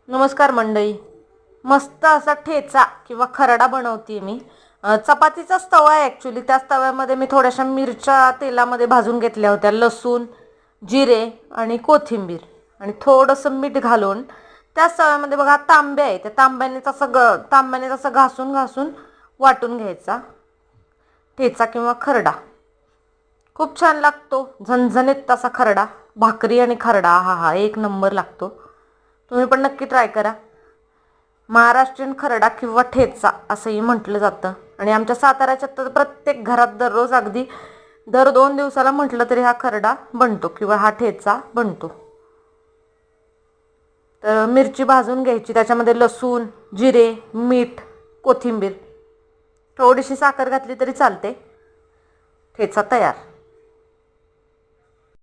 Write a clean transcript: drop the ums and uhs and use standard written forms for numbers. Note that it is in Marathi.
नमस्कार मंडळी. मस्त असा ठेचा किंवा खरडा बनवते मी. चपातीचाच तवा आहे ॲक्च्युली. त्याच तव्यामध्ये मी थोड्याशा मिरच्या तेलामध्ये भाजून घेतल्या होत्या, लसूण, जिरे आणि कोथिंबीर आणि थोडंसं मीठ घालून त्याच तव्यामध्ये बघा तांब्या आहे, त्या तांब्याने तसं घासून घासून वाटून घ्यायचा ठेचा किंवा खरडा. खूप छान लागतो, झणझणीत तसा खरडा. भाकरी आणि खरडा, हा हा एक नंबर लागतो. तुम्ही पण नक्की ट्राय करा. महाराष्ट्रीयन खरडा किंवा ठेचा असंही म्हटलं जातं आणि आमच्या साताऱ्याच्या तर प्रत्येक घरात दररोज अगदी दर 2 दिवसाला म्हटलं तरी हा खरडा बनतो किंवा हा ठेचा बनतो. तर मिरची भाजून घ्यायची, त्याच्यामध्ये लसूण, जिरे, मीठ, कोथिंबीर, थोडीशी साखर घातली तरी चालते. ठेचा तयार.